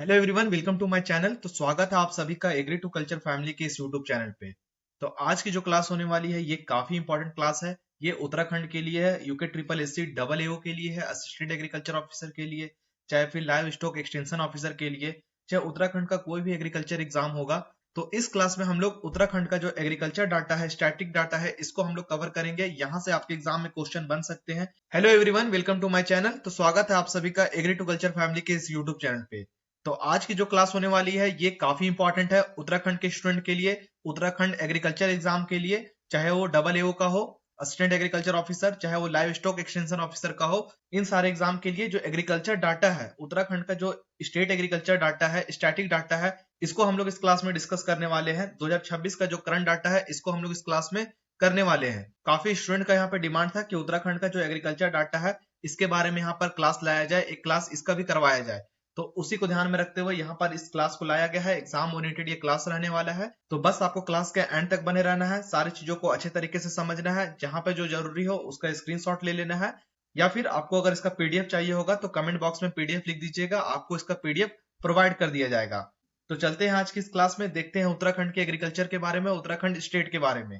Hello everyone, welcome to my channel. तो स्वागत है आप सभी का एग्री टू कल्चर फैमिली के इस यूट्यूब चैनल पे। तो आज की जो क्लास होने वाली है ये काफी इंपॉर्टेंट क्लास है। ये उत्तराखंड के लिए है, यूके ट्रिपल एससी डबल एओ के लिए है, असिस्टेंट एग्रीकल्चर ऑफिसर के लिए, चाहे फिर लाइव स्टॉक एक्सटेंशन ऑफिसर के लिए, चाहे उत्तराखंड का कोई भी एग्रीकल्चर एग्जाम होगा। तो इस क्लास में हम लोग उत्तराखंड का जो एग्रीकल्चर डाटा है, स्टैटिक डाटा है, इसको हम लोग कवर करेंगे। यहाँ से आपके एग्जाम में क्वेश्चन बन सकते हैं। Hello everyone, welcome to my channel. तो स्वागत है आप सभी का एग्री टू कल्चर फैमिली के इस यूट्यूब चैनल पे। तो आज की जो क्लास होने वाली है ये काफी इंपॉर्टेंट है उत्तराखंड के स्टूडेंट के लिए, उत्तराखंड एग्रीकल्चर एग्जाम के लिए, चाहे वो डबल एओ का हो, असिस्टेंट एग्रीकल्चर ऑफिसर, चाहे वो लाइव स्टॉक एक्सटेंशन ऑफिसर का हो। इन सारे एग्जाम के लिए जो एग्रीकल्चर डाटा है, उत्तराखंड का जो स्टेट एग्रीकल्चर डाटा है, स्टैटिक डाटा है, इसको हम लोग इस क्लास में डिस्कस करने वाले हैं। 2026 का जो करंट डाटा है इसको हम लोग इस क्लास में करने वाले हैं। काफी स्टूडेंट का यहाँ पे डिमांड था कि उत्तराखंड का जो एग्रीकल्चर डाटा है इसके बारे में यहाँ पर क्लास लाया जाए, एक क्लास इसका भी करवाया जाए। तो उसी को ध्यान में रखते हुए यहाँ पर इस क्लास को लाया गया है। एग्जाम ओरिएंटेड ये क्लास रहने वाला है। तो बस आपको क्लास के एंड तक बने रहना है, सारी चीजों को अच्छे तरीके से समझना है। जहां पे जो जरूरी हो उसका स्क्रीनशॉट ले लेना है, या फिर आपको अगर इसका पीडीएफ चाहिए होगा तो कमेंट बॉक्स में पीडीएफ लिख दीजिएगा, आपको इसका पीडीएफ प्रोवाइड कर दिया जाएगा। तो चलते हैं आज की इस क्लास में, देखते हैं उत्तराखंड के एग्रीकल्चर के बारे में, उत्तराखंड स्टेट के बारे में।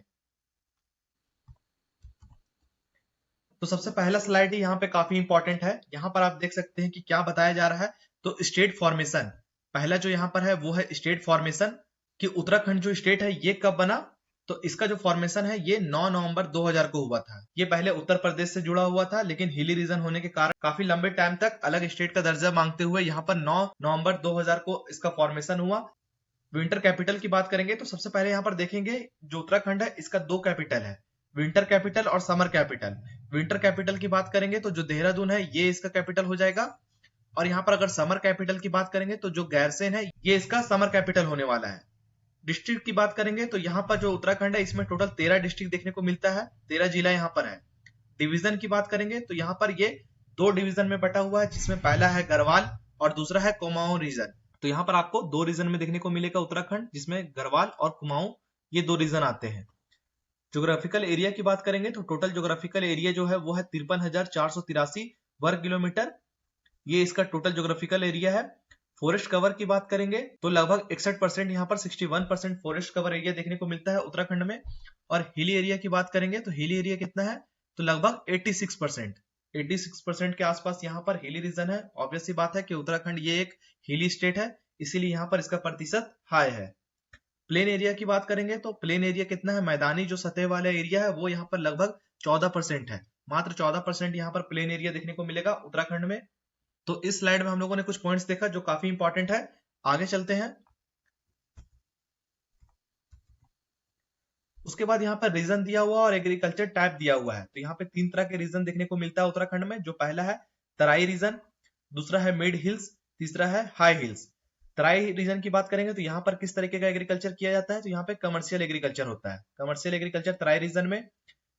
तो सबसे पहला स्लाइड ही यहाँ पे काफी इंपॉर्टेंट है। यहाँ पर आप देख सकते हैं कि क्या बताया जा रहा है। तो स्टेट फॉर्मेशन, पहला जो यहाँ पर है वो है स्टेट फॉर्मेशन, कि उत्तराखंड जो स्टेट है ये कब बना। तो इसका जो फॉर्मेशन है ये 9 नवंबर 2000 को हुआ था। ये पहले उत्तर प्रदेश से जुड़ा हुआ था, लेकिन हिली रीजन होने के कारण काफी लंबे टाइम तक अलग स्टेट का दर्जा मांगते हुए यहाँ पर 9 नवंबर 2000 को इसका फॉर्मेशन हुआ। विंटर कैपिटल की बात करेंगे तो सबसे पहले यहाँ पर देखेंगे जो उत्तराखंड है इसका दो कैपिटल है, विंटर कैपिटल और समर कैपिटल। विंटर कैपिटल की बात करेंगे तो जो देहरादून है ये इसका कैपिटल हो जाएगा। और यहाँ पर अगर समर कैपिटल की बात करेंगे तो जो गैरसेन है ये इसका समर कैपिटल होने वाला है। डिस्ट्रिक्ट की बात करेंगे तो यहाँ पर जो उत्तराखंड है इसमें टोटल 13 डिस्ट्रिक्ट देखने को मिलता है, 13 जिला यहाँ पर है। डिवीजन की बात करेंगे तो यहाँ पर ये दो डिवीजन में बटा हुआ है, जिसमें पहला है गढ़वाल और दूसरा है कुमाऊं रीजन। तो यहाँ पर आपको दो रीजन में देखने को मिलेगा उत्तराखंड, जिसमें गढ़वाल और कुमाऊं ये दो रीजन आते हैं। ज्योग्राफिकल एरिया की बात करेंगे तो टोटल ज्योग्राफिकल एरिया जो है वो है 53,483 वर्ग किलोमीटर। ये इसका टोटल ज्योग्राफिकल एरिया है। फॉरेस्ट कवर की बात करेंगे तो लगभग 61%, यहाँ पर 61% फॉरेस्ट कवर एरिया देखने को मिलता है उत्तराखंड में। और हिली एरिया की बात करेंगे तो हिली एरिया कितना है, तो लगभग 86%, 86% के आसपास यहाँ पर हिली रीजन है। ऑब्वियस सी बात है कि उत्तराखंड ये एक हिली स्टेट है, इसीलिए यहाँ पर इसका प्रतिशत हाई है। प्लेन एरिया की बात करेंगे तो प्लेन एरिया कितना है, मैदानी जो सतह वाला एरिया है वो यहाँ पर लगभग 14% है। मात्र 14% यहाँ पर प्लेन एरिया देखने को मिलेगा उत्तराखंड में। तो इस स्लाइड में हम लोगों ने कुछ पॉइंट्स देखा जो काफी इंपॉर्टेंट है। आगे चलते हैं। उसके बाद यहाँ पर रीजन दिया हुआ और एग्रीकल्चर टाइप दिया हुआ है। तो यहाँ पे तीन तरह के रीजन देखने को मिलता है उत्तराखंड में। जो पहला है तराई रीजन, दूसरा है मिड हिल्स, तीसरा है हाई हिल्स। तराई रीजन की बात करेंगे तो यहाँ पर किस तरीके का एग्रीकल्चर किया जाता है, तो यहाँ पे कमर्शियल एग्रीकल्चर होता है, कमर्शियल एग्रीकल्चर तराई रीजन में।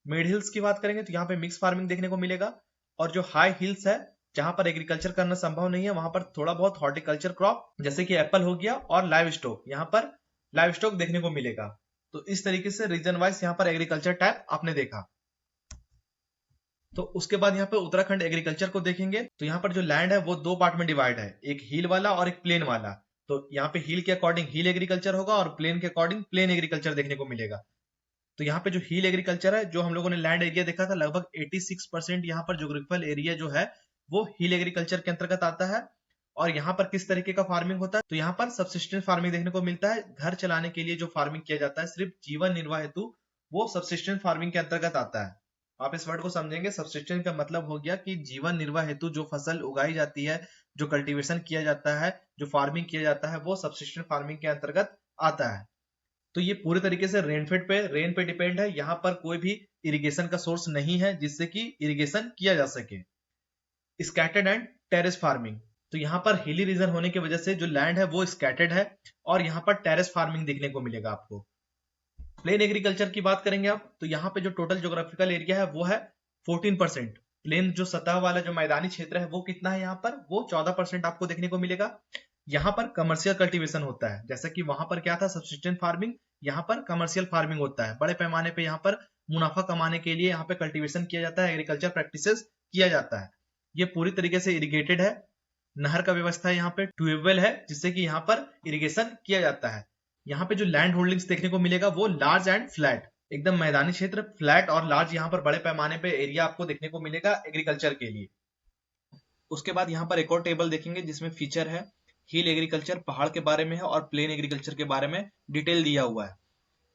मिड हिल्स की बात करेंगे तो यहाँ पे मिक्स फार्मिंग देखने को मिलेगा। और जो हाई हिल्स है जहां पर एग्रीकल्चर करना संभव नहीं है, वहां पर थोड़ा बहुत हॉर्टिकल्चर क्रॉप जैसे कि एप्पल हो गया और लाइव स्टॉक, यहाँ पर लाइव स्टॉक देखने को मिलेगा। तो इस तरीके से रीजन वाइज यहाँ पर एग्रीकल्चर टाइप आपने देखा। तो उसके बाद यहाँ पे उत्तराखंड एग्रीकल्चर को देखेंगे तो यहाँ पर जो लैंड है वो दो पार्ट में डिवाइड है, एक हिल वाला और एक प्लेन वाला। तो यहाँ पे हिल के अकॉर्डिंग हिल एग्रीकल्चर होगा और प्लेन के अकॉर्डिंग प्लेन एग्रीकल्चर देखने को मिलेगा। तो यहाँ पे जो हिल एग्रीकल्चर है, जो हम लोगों ने लैंड एरिया देखा था, लगभग 86% यहाँ पर ज्योग्राफिकल एरिया जो है वो हिल एग्रीकल्चर के अंतर्गत आता है। और यहाँ पर किस तरीके का फार्मिंग होता है, तो यहाँ पर सबसिस्टेंस फार्मिंग देखने को मिलता है। घर चलाने के लिए जो फार्मिंग किया जाता है सिर्फ जीवन निर्वाह हेतु, वो सबसिस्टेंस फार्मिंग के अंतर्गत आता है। आप इस वर्ड को समझेंगे, सबसिस्टेंस का मतलब हो गया कि जीवन निर्वाह हेतु जो फसल उगाई जाती है, जो कल्टीवेशन किया जाता है, जो फार्मिंग किया जाता है, वो सबसिस्टेंस फार्मिंग के अंतर्गत आता है। तो ये पूरे तरीके से रेन पे डिपेंड है। यहाँ पर कोई भी इरिगेशन का सोर्स नहीं है जिससे कि इरिगेशन किया जा सके। स्कैटर्ड एंड टेरेस फार्मिंग, तो यहाँ पर हिली रीजन होने की वजह से जो लैंड है वो स्कैटर्ड है और यहाँ पर टेरेस फार्मिंग देखने को मिलेगा आपको। प्लेन एग्रीकल्चर की बात करेंगे आप तो यहाँ पे जो टोटल ज्योग्राफिकल एरिया है वो है 14%। प्लेन जो सतह वाला जो मैदानी क्षेत्र है वो कितना है, यहाँ पर वो 14% आपको देखने को मिलेगा। यहाँ पर कमर्शियल कल्टीवेशन होता है, जैसा कि वहां पर क्या था सब्सिस्टेंट फार्मिंग, यहाँ पर कमर्शियल फार्मिंग होता है। बड़े पैमाने पे यहाँ पर मुनाफा कमाने के लिए यहाँ पे कल्टीवेशन किया जाता है, एग्रीकल्चर प्रैक्टिसेस किया जाता है। ये पूरी तरीके से इरिगेटेड है। नहर का व्यवस्था है, यहाँ पे ट्यूबवेल है जिससे कि यहाँ पर इरिगेशन किया जाता है। यहाँ पे जो लैंड होल्डिंग्स देखने को मिलेगा वो लार्ज एंड फ्लैट, एकदम मैदानी क्षेत्र, फ्लैट और लार्ज, यहाँ पर बड़े पैमाने पे एरिया आपको देखने को मिलेगा एग्रीकल्चर के लिए। उसके बाद यहाँ पर एक और टेबल देखेंगे जिसमें फीचर है हिल एग्रीकल्चर, पहाड़ के बारे में है, और प्लेन एग्रीकल्चर के बारे में डिटेल दिया हुआ है।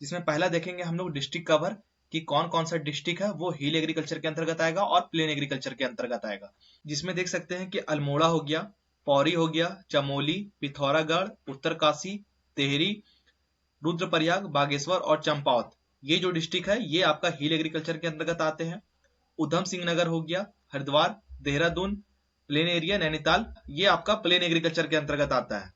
जिसमें पहला देखेंगे हम लोग डिस्ट्रिक्ट कवर, कि कौन कौन सा डिस्ट्रिक्ट है वो हिल एग्रीकल्चर के अंतर्गत आएगा और प्लेन एग्रीकल्चर के अंतर्गत आएगा। जिसमें देख सकते हैं कि अल्मोड़ा हो गया, पौरी हो गया, चमोली, पिथौरागढ़, उत्तरकाशी, तेहरी, रुद्रप्रयाग, बागेश्वर और चंपावत, ये जो डिस्ट्रिक्ट है ये आपका हिल एग्रीकल्चर के अंतर्गत आते हैं। उधम सिंह नगर हो गया, हरिद्वार, देहरादून, प्लेन एरिया, नैनीताल, ये आपका प्लेन एग्रीकल्चर के अंतर्गत आता है।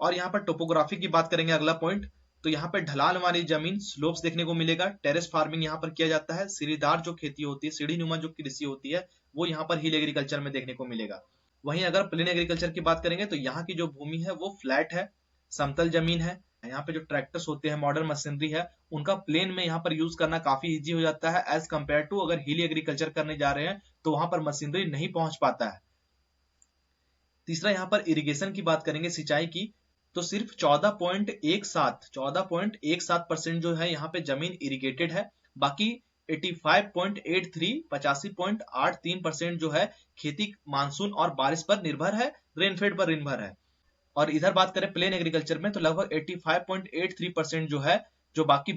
और यहाँ पर टोपोग्राफी की बात करेंगे अगला पॉइंट, तो यहाँ पे ढलान वाली जमीन, स्लोप्स देखने को मिलेगा। टेरेस फार्मिंग यहाँ पर किया जाता है। सीढ़ीदार जो खेती होती है, सीढ़ी नुमा जो कृषि होती है, वो यहाँ पर हिल एग्रीकल्चर में देखने को मिलेगा। वहीं अगर प्लेन एग्रीकल्चर की बात करेंगे तो यहाँ की जो भूमि है वो फ्लैट है, समतल जमीन है। यहाँ पे जो ट्रैक्टर्स होते हैं, मॉडर्न मशीनरी है, उनका प्लेन में यहाँ पर यूज करना काफी इजी हो जाता है एज कम्पेयर टू अगर हिल एग्रीकल्चर करने जा रहे हैं तो वहां पर मशीनरी नहीं पहुंच पाता है। तीसरा यहाँ पर इरिगेशन की बात करेंगे, सिंचाई की, तो सिर्फ 14.17% जो है यहाँ पे जमीन इरिगेटेड है। बाकी 85.83 जो है खेती मानसून और बारिश पर निर्भर है, रेनफेड पर निर्भर है। और इधर बात करें प्लेन एग्रीकल्चर में तो लगभग 85.83% जो है, जो बाकी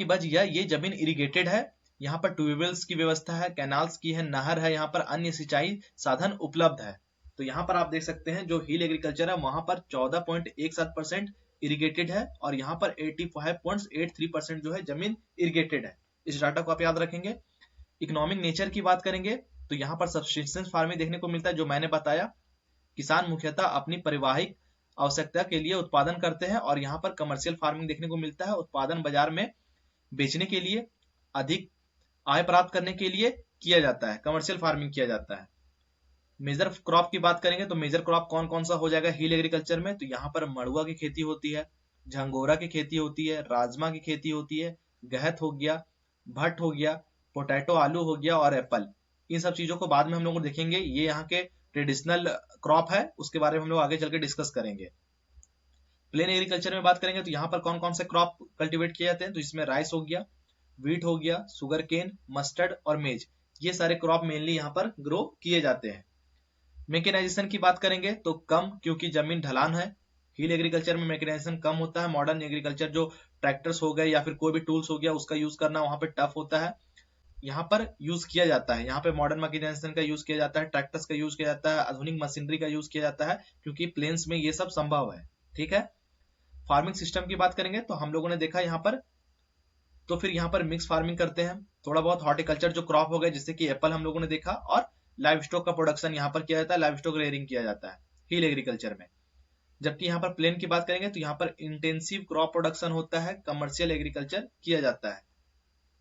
बच गया ये जमीन इरिगेटेड है। यहाँ पर ट्यूबवेल्स की व्यवस्था है, कैनाल्स की है, नहर है, यहाँ पर अन्य सिंचाई साधन उपलब्ध है। तो यहाँ पर आप देख सकते हैं जो हिल एग्रीकल्चर है वहां पर 14.17% इरिगेटेड है और यहाँ पर 85.83% जो है जमीन इरिगेटेड है। इस डाटा को आप याद रखेंगे। इकोनॉमिक नेचर की बात करेंगे तो यहाँ पर सब्सिस्टेंस फार्मिंग देखने को मिलता है, जो मैंने बताया। किसान मुख्यतः अपनी परिवाहिक आवश्यकता के लिए उत्पादन करते हैं। और यहाँ पर कमर्शियल फार्मिंग देखने को मिलता है, उत्पादन बाजार में बेचने के लिए, अधिक आय प्राप्त करने के लिए किया जाता है, कमर्शियल फार्मिंग किया जाता है। मेजर क्रॉप की बात करेंगे तो मेजर क्रॉप कौन कौन सा हो जाएगा हिल एग्रीकल्चर में, तो यहाँ पर मड़ुआ की खेती होती है, झंगोरा की खेती होती है, राजमा की खेती होती है, गहत हो गया, भट्ट हो गया, पोटैटो आलू हो गया और एप्पल। इन सब चीजों को बाद में हम लोग देखेंगे, ये यहाँ के ट्रेडिशनल क्रॉप है, उसके बारे में हम लोग आगे चल के डिस्कस करेंगे। प्लेन एग्रीकल्चर में बात करेंगे तो यहाँ पर कौन कौन से क्रॉप कल्टीवेट किए जाते हैं, तो इसमें राइस हो गया, व्हीट हो गया, सुगर केन, मस्टर्ड और मेज, ये सारे क्रॉप मेनली यहाँ पर ग्रो किए जाते हैं। मैकेनाइजेशन की बात करेंगे तो कम, क्योंकि जमीन ढलान है। हिल एग्रीकल्चर में मैकेनाइजेशन कम होता है। मॉडर्न एग्रीकल्चर जो ट्रैक्टर्स हो गए या फिर कोई भी टूल्स हो गया उसका यूज करना वहां पे टफ होता है, यहाँ पर यूज किया जाता है। यहाँ पे मॉडर्न मैकेनाइजेशन का यूज किया जाता है, ट्रैक्टर्स का यूज किया जाता है, आधुनिक मशीनरी का यूज किया जाता है, क्योंकि प्लेन्स में ये सब संभव है। ठीक है। फार्मिंग सिस्टम की बात करेंगे तो हम लोगों ने देखा यहाँ पर, तो फिर यहाँ पर मिक्स फार्मिंग करते हैं, थोड़ा बहुत हॉर्टिकल्चर जो क्रॉप हो गए जैसे कि एप्पल हम लोगों ने देखा, और लाइव स्टॉक का प्रोडक्शन यहाँ पर किया जाता है, लाइव स्टॉक रेयरिंग किया जाता है हिल एग्रीकल्चर में। जबकि यहाँ पर प्लेन की बात करेंगे तो यहाँ पर इंटेंसिव क्रॉप प्रोडक्शन होता है, कमर्शियल एग्रीकल्चर किया जाता है।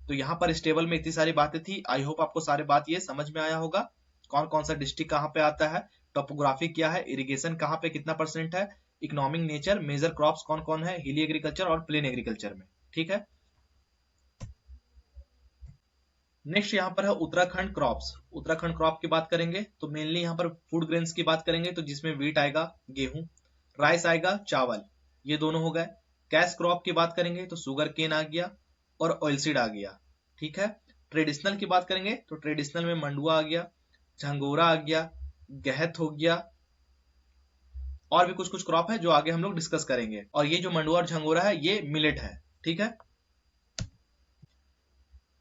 तो यहाँ पर इस टेबल में इतनी सारी बातें थी, आई होप आपको सारी बात ये समझ में आया होगा। कौन कौन सा डिस्ट्रिक्ट कहाँ पे आता है, टोपोग्राफी क्या है, इरिगेशन कहाँ पे कितना % है, इकोनॉमिक नेचर, मेजर क्रॉप्स कौन कौन है हिली एग्रीकल्चर और प्लेन एग्रीकल्चर में। ठीक है। नेक्स्ट यहाँ पर है उत्तराखंड क्रॉप्स। उत्तराखंड क्रॉप की बात करेंगे तो मेनली यहाँ पर फूड ग्रेन्स की बात करेंगे, तो जिसमें व्हीट आएगा, गेहूं, राइस आएगा, चावल, ये दोनों हो गए। कैश क्रॉप की बात करेंगे तो शुगर केन आ गया और ऑयलसीड आ गया। ठीक है। ट्रेडिशनल की बात करेंगे तो ट्रेडिशनल में मंडुआ आ गया, झंगोरा आ गया, गहत हो गया, और भी कुछ कुछ क्रॉप है जो आगे हम लोग डिस्कस करेंगे। और ये जो मंडुआ और झंगोरा है ये मिलेट है। ठीक है।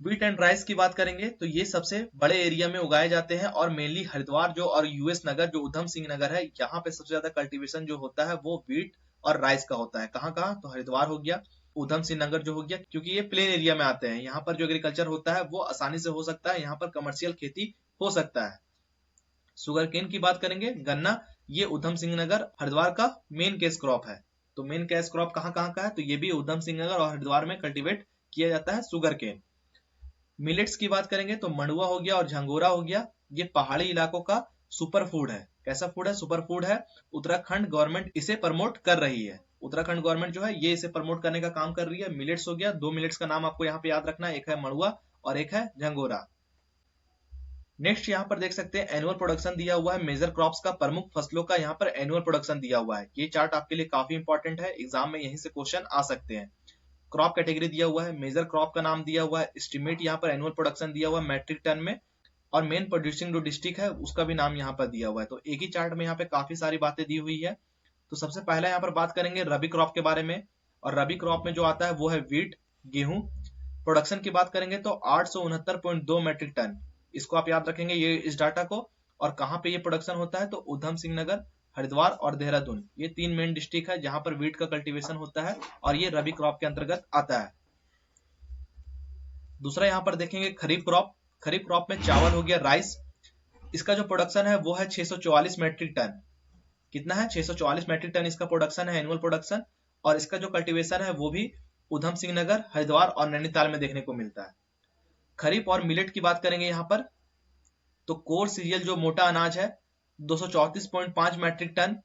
व्हीट एंड राइस की बात करेंगे तो ये सबसे बड़े एरिया में उगाए जाते हैं, और मेनली हरिद्वार जो और यूएस नगर जो उधम सिंह नगर है, यहाँ पे सबसे ज्यादा कल्टीवेशन जो होता है वो व्हीट और राइस का होता है। कहाँ कहाँ, तो हरिद्वार हो गया, उधम सिंह नगर जो हो गया, क्योंकि ये प्लेन एरिया में आते हैं। यहाँ पर जो एग्रीकल्चर होता है वो आसानी से हो सकता है, यहाँ पर कमर्शियल खेती हो सकता है। शुगर केन की बात करेंगे, गन्ना, ये उधम सिंह नगर हरिद्वार का मेन केस क्रॉप है। तो मेन केस क्रॉप कहाँ कहाँ का है, तो ये भी उधम सिंह नगर और हरिद्वार में कल्टीवेट किया जाता है शुगर केन। मिलेट्स की बात करेंगे तो मंडुआ हो गया और झंगोरा हो गया, ये पहाड़ी इलाकों का सुपर फूड है। कैसा फूड है, सुपर फूड है। उत्तराखंड गवर्नमेंट इसे प्रमोट कर रही है। उत्तराखंड गवर्नमेंट जो है ये इसे प्रमोट करने का काम कर रही है। मिलेट्स हो गया, दो मिलेट्स का नाम आपको यहाँ पे याद रखना है, एक है मंडुआ और एक है झंगोरा। नेक्स्ट यहाँ पर देख सकते हैं एनुअल प्रोडक्शन दिया हुआ है, मेजर क्रॉप्स का, प्रमुख फसलों का यहाँ पर एनुअल प्रोडक्शन दिया हुआ है। ये चार्ट आपके लिए काफी इंपॉर्टेंट है, एग्जाम में यहीं से क्वेश्चन आ सकते हैं। क्रॉप कैटेगरी दिया हुआ है, मेजर क्रॉप का नाम दिया हुआ है, एस्टिमेट यहाँ पर एनुअल प्रोडक्शन दिया हुआ है मेट्रिक टन में, और मेन प्रोड्यूसिंग जो डिस्ट्रिक्ट है उसका भी नाम यहाँ पर दिया हुआ है। तो एक ही चार्ट में यहाँ पे काफी सारी बातें दी हुई है। तो सबसे पहला यहाँ पर बात करेंगे रबी क्रॉप के बारे में, और रबी क्रॉप में जो आता है वो है वीट, गेहूं। प्रोडक्शन की बात करेंगे तो 869.2 मेट्रिक टन, इसको आप याद रखेंगे ये इस डाटा को। और कहाँ पे ये प्रोडक्शन होता है तो उधम सिंह नगर, हरिद्वार और देहरादून, ये 3 मेन डिस्ट्रिक्ट है जहां पर वीट का कल्टीवेशन होता है, और ये रबी क्रॉप के अंतर्गत आता है। दूसरा यहाँ पर देखेंगे खरीफ क्रॉप। खरीफ क्रॉप में चावल हो गया, राइस, इसका जो प्रोडक्शन है वो है 644 मेट्रिक टन। कितना है? 644 मेट्रिक टन इसका प्रोडक्शन है, एनुअल प्रोडक्शन। और इसका जो कल्टीवेशन है वो भी उधम सिंह नगर, हरिद्वार और नैनीताल में देखने को मिलता है। खरीफ और मिलेट की बात करेंगे यहाँ पर, तो कोर सीरियल जो मोटा अनाज है 234.5 मेट्रिक टन।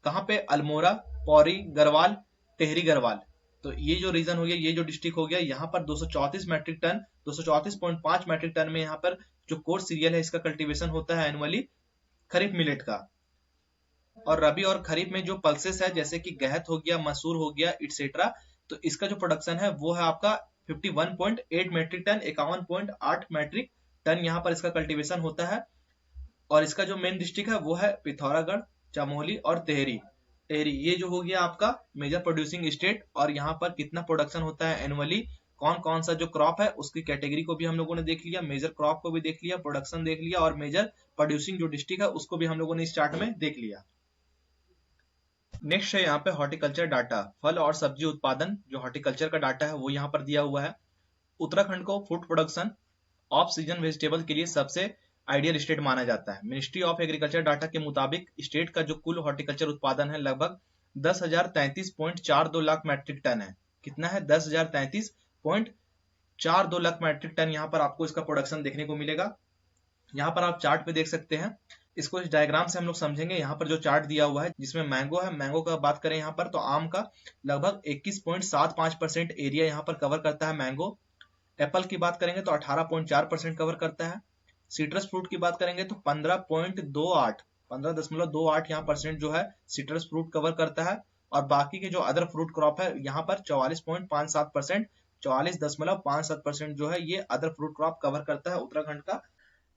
कहाँ पे? अल्मोड़ा, पौरी, गढ़वाल, टेहरी गढ़वाल। तो ये जो रीजन हो गया, ये जो डिस्ट्रिक्ट हो गया, यहाँ पर 234 मेट्रिक टन, 234.5 मेट्रिक टन में यहाँ पर जो कोर सीरियल है इसका कल्टीवेशन होता है एनुअली खरीफ मिलेट का। और रबी और खरीफ में जो पल्सेस है जैसे कि गहत हो गया, मसूर हो गया, इटसेट्रा, तो इसका जो प्रोडक्शन है वो है आपका 51.8 मेट्रिक टन, 51.8 मेट्रिक टन यहाँ पर इसका कल्टीवेशन होता है। और इसका जो मेन डिस्ट्रिक्ट है वो है पिथौरागढ़, चमोली और टेहरी। टेहरी ये जो हो गया आपका मेजर प्रोड्यूसिंग स्टेट। और यहाँ पर कितना प्रोडक्शन होता है एनुअली, कौन कौन सा जो क्रॉप है उसकी कैटेगरी को भी हम लोगों ने देख लिया, मेजर क्रॉप को भी देख लिया, प्रोडक्शन देख लिया, और मेजर प्रोड्यूसिंग जो डिस्ट्रिक्ट है उसको भी हम लोगों ने इस चार्ट में देख लिया। नेक्स्ट है यहाँ पे हॉर्टिकल्चर डाटा, फल और सब्जी उत्पादन जो हॉर्टिकल्चर का डाटा है वो यहाँ पर दिया हुआ है। उत्तराखंड को food production off season vegetable के लिए सबसे आइडियल स्टेट माना जाता है। मिनिस्ट्री ऑफ एग्रीकल्चर डाटा के मुताबिक स्टेट का जो कुल हॉर्टिकल्चर उत्पादन है लगभग 10,033.42 लाख मैट्रिक टन है। कितना है? 10,033.42 लाख मैट्रिक टन यहाँ पर आपको इसका प्रोडक्शन देखने को मिलेगा। यहाँ पर आप चार्ट पे देख सकते हैं, इसको इस डायग्राम से हम लोग समझेंगे। यहाँ पर जो चार्ट दिया हुआ है जिसमें मैंगो है, मैंगो का बात करें यहाँ पर तो आम का लगभग 21.75% एरिया यहाँ पर कवर करता है मैंगो। एप्पल की बात करेंगे तो 18.4% कवर करता है। सिट्रस फ्रूट की बात करेंगे तो 15.28 यहाँ परसेंट जो है सिट्रस फ्रूट कवर करता है। और बाकी के जो अदर फ्रूट क्रॉप है यहाँ पर 44.57%, 44.57% जो है ये अदर फ्रूट क्रॉप कवर करता है उत्तराखंड का।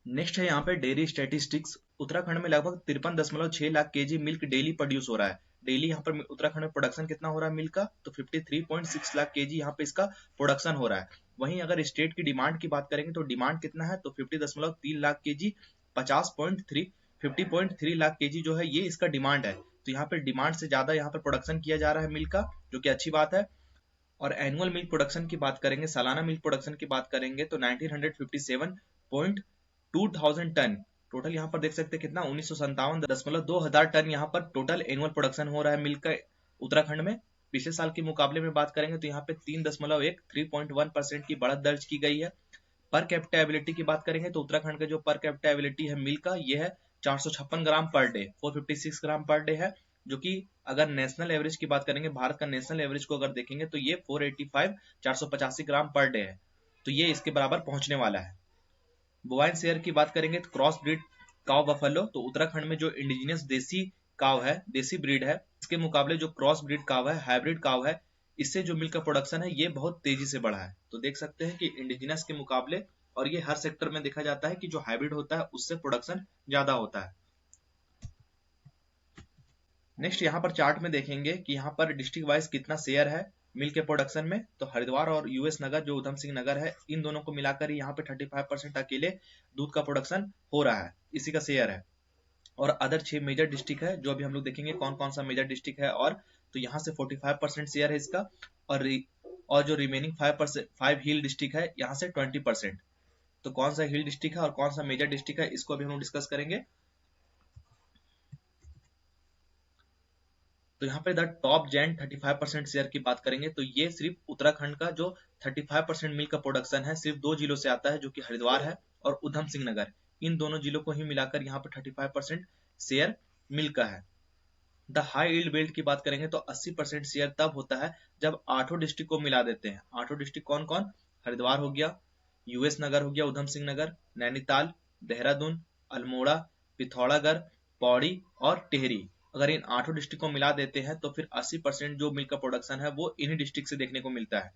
नेक्स्ट है यहाँ पे डेयरी स्टेटिस्टिक्स। उत्तराखंड में लगभग 53.6 lakh KG milk daily produce हो रहा है। डेली यहाँ पर उत्तराखंड में प्रोडक्शन कितना हो रहा है मिल्क का, तो 53.6 लाख केजी यहाँ पे इसका प्रोडक्शन हो रहा है। वहीं अगर स्टेट की डिमांड की बात करेंगे तो डिमांड कितना है, तो 50.3 लाख केजी, 50.3 लाख केजी जो है ये इसका डिमांड है। तो यहाँ पे डिमांड से ज्यादा यहाँ पर प्रोडक्शन किया जा रहा है मिल्क का, जो कि अच्छी बात है। और एनुअल मिल्क प्रोडक्शन की बात करेंगे, सालाना मिल्क प्रोडक्शन की बात करेंगे तो 1957.2000 टन टोटल यहाँ पर देख सकते हैं कितना 1957.2 हजार टन यहाँ पर टोटल एनुअल प्रोडक्शन हो रहा है मिल्क का उत्तराखंड में। पिछले साल के मुकाबले में बात करेंगे तो यहाँ पे 3.1 की बढ़त दर्ज की गई है। पर कैपिटा एबिलिटी की बात करेंगे तो उत्तराखंड का जो पर कैपिटा एबिलिटी है मिल्क का ये है 456 ग्राम पर डे, 456 ग्राम पर डे है, जो कि अगर नेशनल एवरेज की बात करेंगे, भारत का नेशनल एवरेज को अगर देखेंगे तो ये 485 ग्राम पर डे है। तो ये इसके बराबर पहुंचने वाला है। बोवाइन शेयर की बात करेंगे तो क्रॉस ब्रीड काव बफेलो, तो उत्तराखंड में जो इंडिजिनियस देसी काव है, देसी ब्रीड है, इसके मुकाबले जो क्रॉस ब्रीड काव है, हाइब्रिड काव है, इससे जो मिल्क का प्रोडक्शन है ये बहुत तेजी से बढ़ा है। तो देख सकते हैं कि इंडिजिनस के मुकाबले, और ये हर सेक्टर में देखा जाता है कि जो हाइब्रिड होता है उससे प्रोडक्शन ज्यादा होता है। नेक्स्ट यहाँ पर चार्ट में देखेंगे कि यहाँ पर डिस्ट्रिक्ट वाइज कितना शेयर है मिल्क के प्रोडक्शन में। तो हरिद्वार और यूएस नगर जो उधम सिंह नगर है, इन दोनों को मिलाकर ही यहाँ पे 35% अकेले दूध का प्रोडक्शन हो रहा है, इसी का शेयर है। और अदर 6 मेजर डिस्ट्रिक्ट है जो अभी हम लोग देखेंगे कौन कौन सा मेजर डिस्ट्रिक्ट है। और तो यहाँ से 45% शेयर है इसका, और जो रिमेनिंग 5 हिल डिस्ट्रिक्ट है यहाँ से 20%। तो कौन सा हिल डिस्ट्रिक्ट है और कौन सा मेजर डिस्ट्रिक्ट है इसको अभी हम लोग डिस्कस करेंगे। तो यहाँ पे द टॉप जेन 35% शेयर की बात करेंगे तो ये सिर्फ उत्तराखंड का जो 35% मिल्क का प्रोडक्शन है सिर्फ 2 जिलों से आता है, जो कि हरिद्वार है और उधम सिंह नगर। इन दोनों जिलों को ही मिलाकर यहाँ पे 35% शेयर मिल्क का है। द हाई यील्ड बेल्ट की बात करेंगे तो 80% शेयर तब होता है जब 8 डिस्ट्रिक्ट को मिला देते हैं। 8 डिस्ट्रिक्ट कौन कौन? हरिद्वार हो गया, यूएस नगर हो गया, उधम सिंह नगर, नैनीताल, देहरादून, अल्मोड़ा, पिथौरागढ़, पौड़ी और टिहरी। अगर इन 8 डिस्ट्रिक्ट को मिला देते हैं तो फिर 80% जो मिल्क का प्रोडक्शन है वो इन्हीं डिस्ट्रिक्ट से देखने को मिलता है।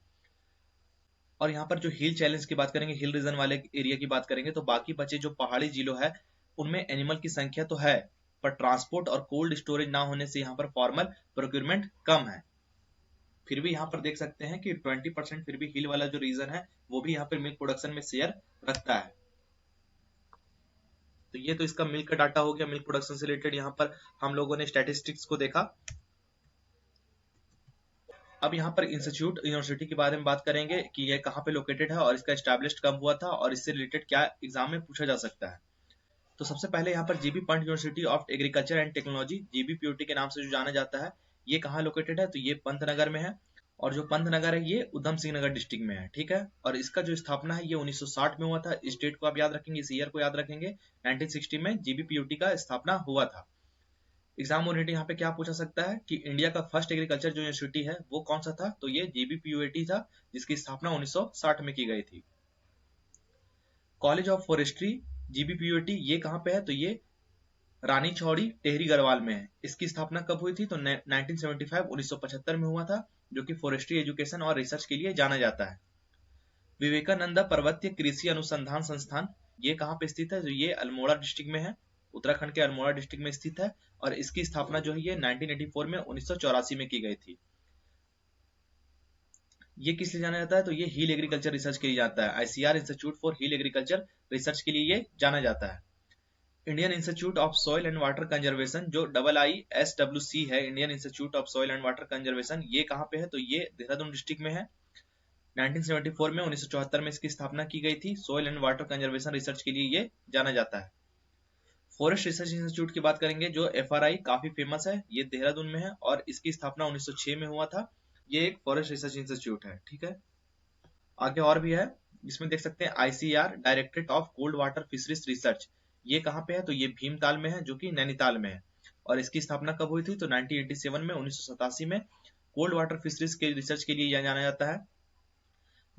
और यहाँ पर जो हिल चैलेंज की बात करेंगे, हिल रीजन वाले एरिया की बात करेंगे, तो बाकी बचे जो पहाड़ी जिलों है उनमें एनिमल की संख्या तो है, पर ट्रांसपोर्ट और कोल्ड स्टोरेज ना होने से यहाँ पर फॉर्मल प्रोक्योरमेंट कम है। फिर भी यहाँ पर देख सकते हैं कि 20% फिर भी हिल वाला जो रीजन है वो भी यहाँ पर मिल्क प्रोडक्शन में शेयर रखता है। तो ये तो इसका मिल्क का डाटा हो गया, मिल्क प्रोडक्शन से रिलेटेड यहाँ पर हम लोगों ने स्टैटिस्टिक्स को देखा। अब यहाँ पर इंस्टीट्यूट यूनिवर्सिटी के बारे में बात करेंगे कि ये कहाँ पे लोकेटेड है और इसका एस्टैब्लिश्ड कब हुआ था और इससे रिलेटेड क्या एग्जाम में पूछा जा सकता है। तो सबसे पहले यहाँ पर GB Pant university of agriculture and technology, GBPUT के नाम से जो जाना जाता है, ये कहाँ लोकेटेड है, तो ये पंतनगर में है। और जो पंतनगर है ये उधम सिंह नगर डिस्ट्रिक्ट में है, ठीक है। और इसका जो स्थापना है ये 1960 में हुआ था। इस डेट को आप याद रखेंगे, इस ईयर को याद रखेंगे। 1960 में जीबीपीयूटी का स्थापना हुआ था। एग्जाम ओरिएंटेड यहाँ पे क्या पूछा सकता है कि इंडिया का फर्स्ट एग्रीकल्चर जो यूनिवर्सिटी है वो कौन सा था, तो ये जीबीपीयूटी था, जिसकी स्थापना 1960 में की गई थी। कॉलेज ऑफ फॉरेस्ट्री जीबीपीयूटी ये कहाँ पे है, तो ये रानी चौड़ी टेहरी गढ़वाल में है। इसकी स्थापना कब हुई थी, तो 1975 में हुआ था, जो कि फॉरेस्ट्री एजुकेशन और रिसर्च के लिए जाना जाता है। विवेकानंद पर्वतीय कृषि अनुसंधान संस्थान ये कहाँ पे स्थित है, तो ये अल्मोड़ा डिस्ट्रिक्ट में है, उत्तराखंड के अल्मोड़ा डिस्ट्रिक्ट में स्थित है। और इसकी स्थापना जो है ये 1984 में 1984 में की गई थी। ये किस लिए जाना जाता है, तो ये हिल एग्रीकल्चर रिसर्च के लिए जाता है। ICR institute for hill agriculture research के लिए ये जाना जाता है। Indian institute of soil and water conservation जो IISWC है, Indian institute of soil and water conservation, ये कहाँ पे है, तो ये देहरादून डिस्ट्रिक्ट में है। 1974 में 1974 में इसकी स्थापना की गई थी। Soil and water conservation research के लिए ये जाना जाता है। फॉरेस्ट रिसर्च इंस्टीट्यूट की बात करेंगे जो FRI काफी फेमस है, ये देहरादून में है और इसकी स्थापना 1906 में हुआ था। ये एक फॉरेस्ट रिसर्च इंस्टीट्यूट है, ठीक है। आगे और भी है, इसमें देख सकते हैं ICR directorate of cold water fisheries research, ये कहाँ पे है, तो ये भीमताल में है, जो कि नैनीताल में है। और इसकी स्थापना कब हुई थी, तो 1987 में 1987 में कोल्ड वाटर फिशरीज के रिसर्च के लिए जाना जाता है।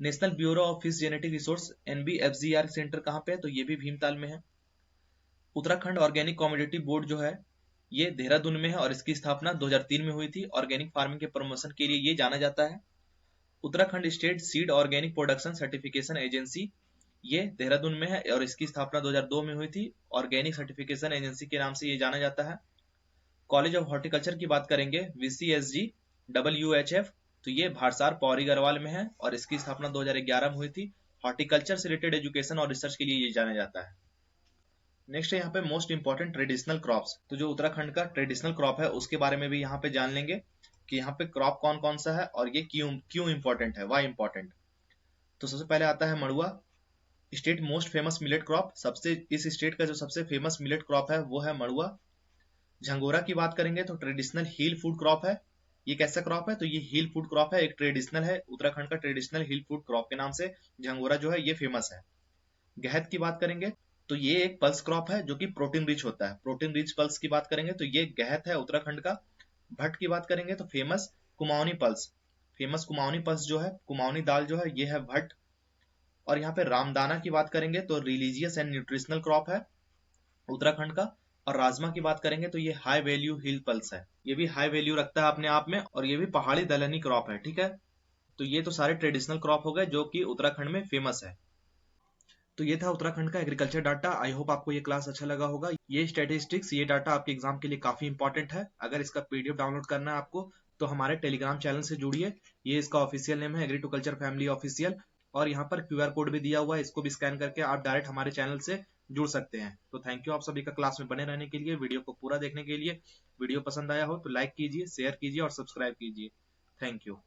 National bureau of fish genetic resource NBFGR centre कहाँ पे है, तो ये भी भीमताल में है। उत्तराखंड ऑर्गेनिक कमोडिटी बोर्ड जो है ये देहरादून में है और इसकी स्थापना 2003 में हुई थी। ऑर्गेनिक फार्मिंग के प्रमोशन के लिए ये जाना जाता है। Uttarakhand state seed organic production certification agency ये देहरादून में है और इसकी स्थापना 2002 में हुई थी। ऑर्गेनिक सर्टिफिकेशन एजेंसी के नाम से ये जाना जाता है। कॉलेज ऑफ हॉर्टिकल्चर की बात करेंगे VCSG WHF, तो ये भाड़सार पौड़ी गढ़वाल में है और इसकी स्थापना 2011 में हुई थी। हॉर्टिकल्चर से रिलेटेड एजुकेशन और रिसर्च के लिए ये जाना जाता है। नेक्स्ट है यहाँ पे मोस्ट इंपॉर्टेंट ट्रेडिशनल क्रॉप्स, तो जो उत्तराखंड का ट्रेडिशनल क्रॉप है उसके बारे में भी यहाँ पे जान लेंगे कि यहाँ पे क्रॉप कौन कौन सा है और ये क्यों इंपॉर्टेंट है, वाई इंपॉर्टेंट। तो सबसे पहले आता है मड़ुआ, state most famous millet crop, सबसे इस स्टेट का जो सबसे फेमस मिलेट क्रॉप है वो है मड़ुआ। झंगोरा की बात करेंगे तो ट्रेडिशनल हिल फूड क्रॉप है। ये कैसा क्रॉप है, तो ये हिल फूड क्रॉप है, एक ट्रेडिशनल है, उत्तराखंड का ट्रेडिशनल हिल फूड क्रॉप के नाम से झंगोरा जो है ये फेमस है। गहत की बात करेंगे तो ये एक पल्स क्रॉप है जो कि प्रोटीन रिच होता है। प्रोटीन रिच पल्स की बात करेंगे तो ये गहत है उत्तराखंड का। भट्ट की बात करेंगे तो फेमस कुमाऊनी पल्स जो है, कुमाऊनी दाल जो है ये है भट्ट। और यहाँ पे रामदाना की बात करेंगे तो रिलीजियस एंड न्यूट्रिशनल क्रॉप है उत्तराखंड का। और राजमा की बात करेंगे तो ये हाई वैल्यू हिल पल्स है, ये भी हाई वैल्यू रखता है अपने आप में और ये भी पहाड़ी दलहनी क्रॉप है, ठीक है। तो ये तो सारे ट्रेडिशनल क्रॉप हो गए जो कि उत्तराखंड में फेमस है। तो ये था उत्तराखंड का एग्रीकल्चर डाटा। आई होप आपको ये क्लास अच्छा लगा होगा। ये स्टैटिस्टिक्स, ये डाटा आपके एग्जाम के लिए काफी इंपॉर्टेंट है। अगर इसका PDF डाउनलोड करना है आपको तो हमारे टेलीग्राम चैनल से जुड़िए। ये इसका ऑफिशियल नेम है, agri to culture family official. और यहाँ पर QR कोड भी दिया हुआ है, इसको भी स्कैन करके आप डायरेक्ट हमारे चैनल से जुड़ सकते हैं। तो थैंक यू आप सभी का क्लास में बने रहने के लिए, वीडियो को पूरा देखने के लिए। वीडियो पसंद आया हो तो लाइक कीजिए, शेयर कीजिए और सब्सक्राइब कीजिए। Thank you.